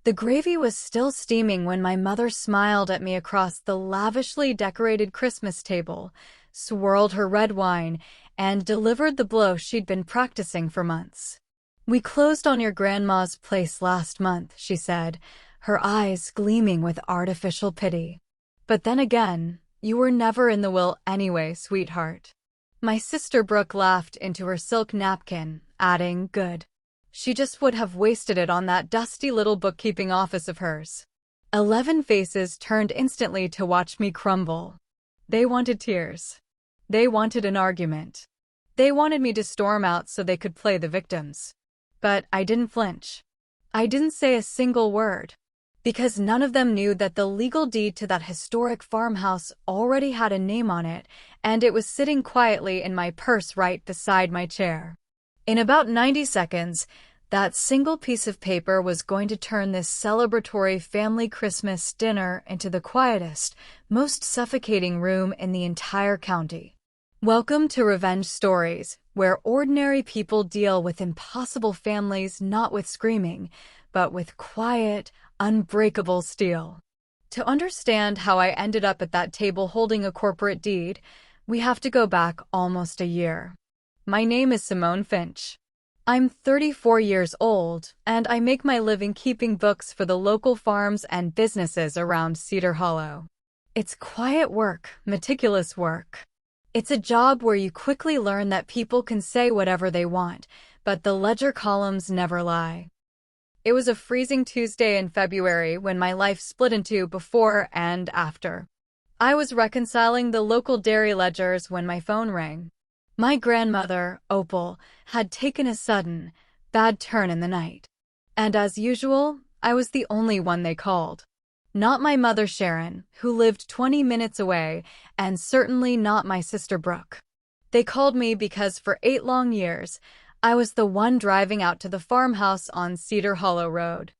The gravy was still steaming when my mother smiled at me across the lavishly decorated Christmas table, swirled her red wine, and delivered the blow she'd been practicing for months. "We closed on your grandma's place last month," she said, her eyes gleaming with artificial pity. "But then again, you were never in the will anyway, sweetheart." My sister Brooke laughed into her silk napkin, adding, "Good. She just would have wasted it on that dusty little bookkeeping office of hers." 11 faces turned instantly to watch me crumble. They wanted tears. They wanted an argument. They wanted me to storm out so they could play the victims. But I didn't flinch. I didn't say a single word. Because none of them knew that the legal deed to that historic farmhouse already had a name on it, and it was sitting quietly in my purse right beside my chair. In about 90 seconds, that single piece of paper was going to turn this celebratory family Christmas dinner into the quietest, most suffocating room in the entire county. Welcome to Revenge Stories, where ordinary people deal with impossible families not with screaming, but with quiet, unbreakable steel. To understand how I ended up at that table holding a corporate deed, we have to go back almost a year. My name is Simone Finch. I'm 34 years old, and I make my living keeping books for the local farms and businesses around Cedar Hollow. It's quiet work, meticulous work. It's a job where you quickly learn that people can say whatever they want, but the ledger columns never lie. It was a freezing Tuesday in February when my life split into before and after. I was reconciling the local dairy ledgers when my phone rang. My grandmother, Opal, had taken a sudden, bad turn in the night. And as usual, I was the only one they called. Not my mother Sharon, who lived 20 minutes away, and certainly not my sister Brooke. They called me because for 8 long years, I was the one driving out to the farmhouse on Cedar Hollow Road.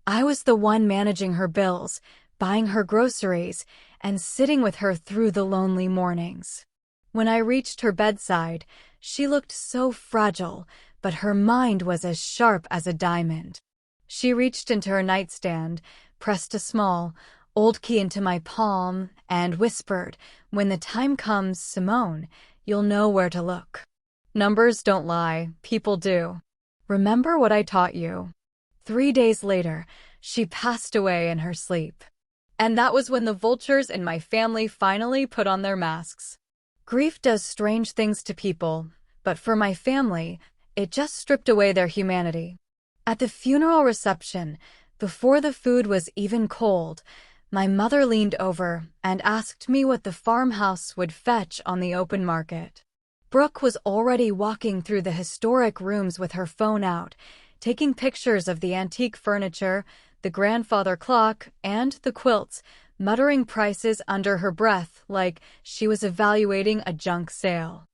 I was the one managing her bills, buying her groceries, and sitting with her through the lonely mornings. When I reached her bedside, she looked so fragile, but her mind was as sharp as a diamond. She reached into her nightstand, pressed a small, old key into my palm, and whispered, "When the time comes, Simone, you'll know where to look. Numbers don't lie, people do. Remember what I taught you." 3 days later, she passed away in her sleep. And that was when the vultures in my family finally put on their masks. Grief does strange things to people, but for my family, it just stripped away their humanity. At the funeral reception, before the food was even cold, my mother leaned over and asked me what the farmhouse would fetch on the open market. Brooke was already walking through the historic rooms with her phone out, taking pictures of the antique furniture, the grandfather clock, and the quilts, muttering prices under her breath like she was evaluating a junk sale.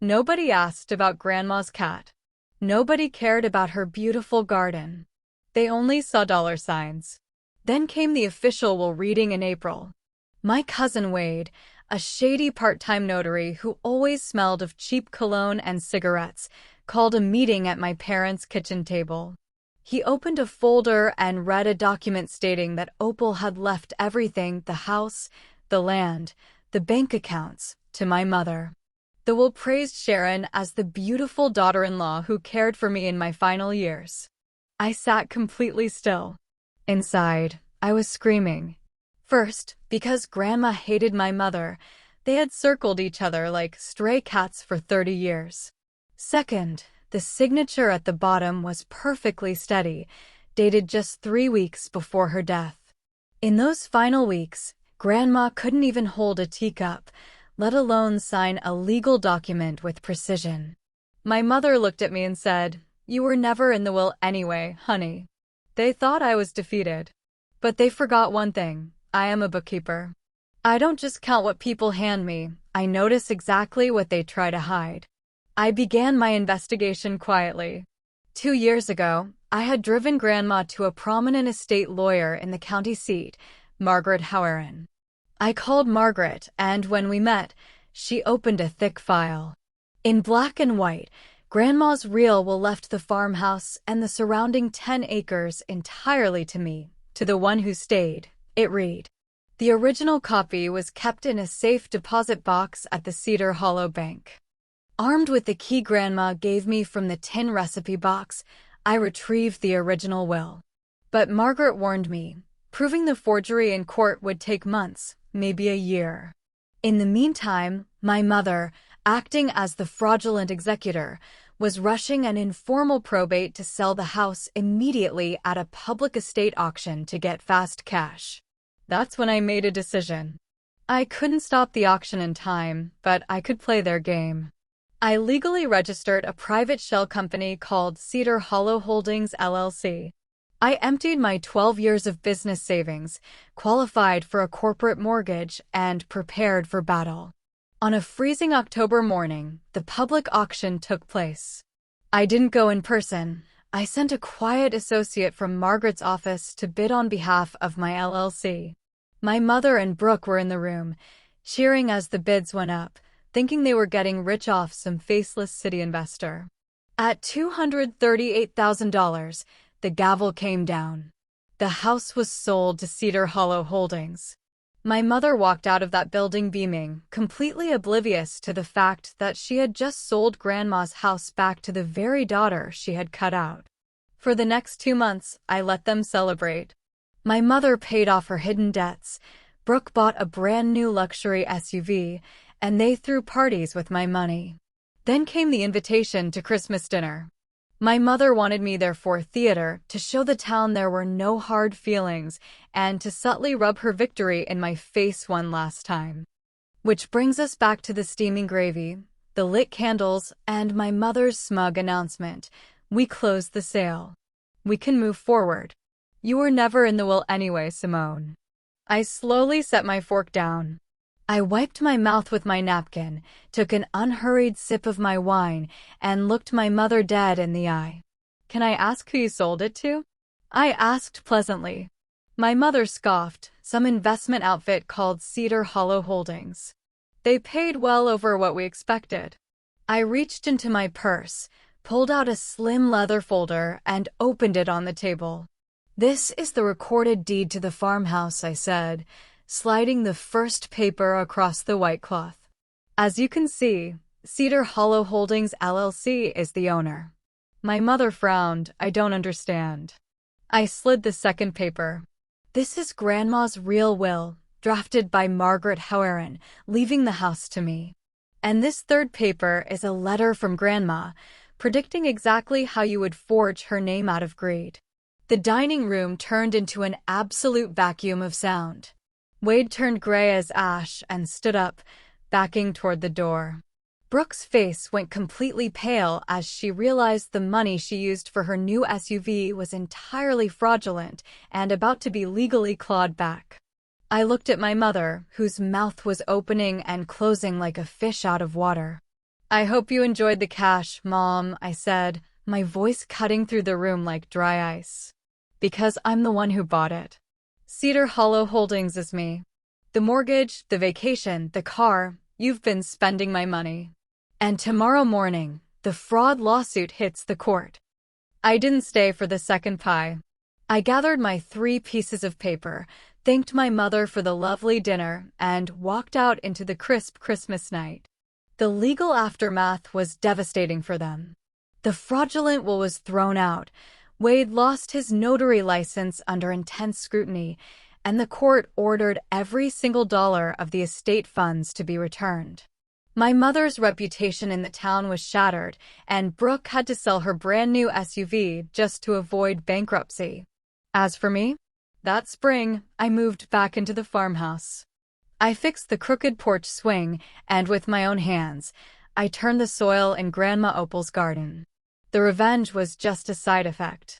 Nobody asked about Grandma's cat. Nobody cared about her beautiful garden. They only saw dollar signs. Then came the official will reading in April. My cousin Wade, a shady part-time notary who always smelled of cheap cologne and cigarettes, called a meeting at my parents' kitchen table. He opened a folder and read a document stating that Opal had left everything, the house, the land, the bank accounts, to my mother. The will praised Sharon as the beautiful daughter-in-law who cared for me in my final years. I sat completely still. Inside, I was screaming. First, because Grandma hated my mother, they had circled each other like stray cats for 30 years. Second, the signature at the bottom was perfectly steady, dated just 3 weeks before her death. In those final weeks, Grandma couldn't even hold a teacup, let alone sign a legal document with precision. My mother looked at me and said, "You were never in the will anyway, honey." They thought I was defeated. But they forgot one thing. I am a bookkeeper. I don't just count what people hand me, I notice exactly what they try to hide. I began my investigation quietly. 2 years ago, I had driven Grandma to a prominent estate lawyer in the county seat, Margaret Howerin. I called Margaret, and when we met, she opened a thick file. In black and white, Grandma's will left the farmhouse and the surrounding 10 acres entirely to me, To the one who stayed, it read. The original copy was kept in a safe deposit box at the Cedar Hollow Bank. Armed with the key Grandma gave me from the tin recipe box, I retrieved the original will. But Margaret warned me, proving the forgery in court would take months, maybe a year. In the meantime, my mother, acting as the fraudulent executor, was rushing an informal probate to sell the house immediately at a public estate auction to get fast cash. That's when I made a decision. I couldn't stop the auction in time, but I could play their game. I legally registered a private shell company called Cedar Hollow Holdings, LLC. I emptied my 12 years of business savings, qualified for a corporate mortgage, and prepared for battle. On a freezing October morning, the public auction took place. I didn't go in person. I sent a quiet associate from Margaret's office to bid on behalf of my LLC. My mother and Brooke were in the room, cheering as the bids went up, thinking they were getting rich off some faceless city investor. At $238,000, the gavel came down. The house was sold to Cedar Hollow Holdings. My mother walked out of that building beaming, completely oblivious to the fact that she had just sold Grandma's house back to the very daughter she had cut out. For the next 2 months, I let them celebrate. My mother paid off her hidden debts, Brooke bought a brand new luxury SUV, and they threw parties with my money. Then came the invitation to Christmas dinner. My mother wanted me there for theater, to show the town there were no hard feelings, and to subtly rub her victory in my face one last time. Which brings us back to the steaming gravy, the lit candles, and my mother's smug announcement. We closed the sale. We can move forward. You were never in the will anyway, Simone. I slowly set my fork down. I wiped my mouth with my napkin, took an unhurried sip of my wine, and looked my mother dead in the eye. Can I ask who you sold it to? I asked pleasantly. My mother scoffed, some investment outfit called Cedar Hollow Holdings. They paid well over what we expected. I reached into my purse, pulled out a slim leather folder, and opened it on the table. This is the recorded deed to the farmhouse, I said, sliding the first paper across the white cloth. As you can see, Cedar Hollow Holdings LLC is the owner. My mother frowned. I don't understand. I slid the second paper. This is Grandma's real will, drafted by Margaret Howerin, leaving the house to me. And this third paper is a letter from Grandma, predicting exactly how you would forge her name out of greed. The dining room turned into an absolute vacuum of sound. Wade turned gray as ash and stood up, backing toward the door. Brooke's face went completely pale as she realized the money she used for her new SUV was entirely fraudulent and about to be legally clawed back. I looked at my mother, whose mouth was opening and closing like a fish out of water. I hope you enjoyed the cash, Mom, I said, my voice cutting through the room like dry ice. Because I'm the one who bought it. Cedar Hollow Holdings is me. The mortgage, the vacation, the car, you've been spending my money. And tomorrow morning, the fraud lawsuit hits the court. I didn't stay for the second pie. I gathered my 3 pieces of paper, thanked my mother for the lovely dinner, and walked out into the crisp Christmas night. The legal aftermath was devastating for them. The fraudulent will was thrown out. Wade lost his notary license under intense scrutiny, and the court ordered every single dollar of the estate funds to be returned. My mother's reputation in the town was shattered, and Brooke had to sell her brand new SUV just to avoid bankruptcy. As for me, that spring, I moved back into the farmhouse. I fixed the crooked porch swing, and with my own hands, I turned the soil in Grandma Opal's garden. The revenge was just a side effect.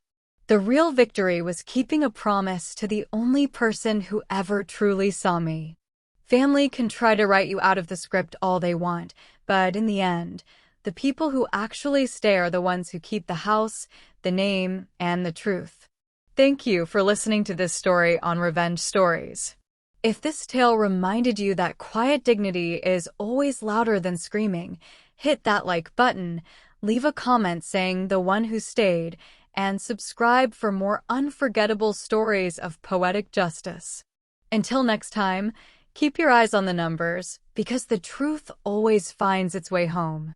The real victory was keeping a promise to the only person who ever truly saw me. Family can try to write you out of the script all they want, but in the end, the people who actually stay are the ones who keep the house, the name, and the truth. Thank you for listening to this story on Revenge Stories. If this tale reminded you that quiet dignity is always louder than screaming, hit that like button, leave a comment saying the one who stayed, and subscribe for more unforgettable stories of poetic justice. Until next time, keep your eyes on the numbers, because the truth always finds its way home.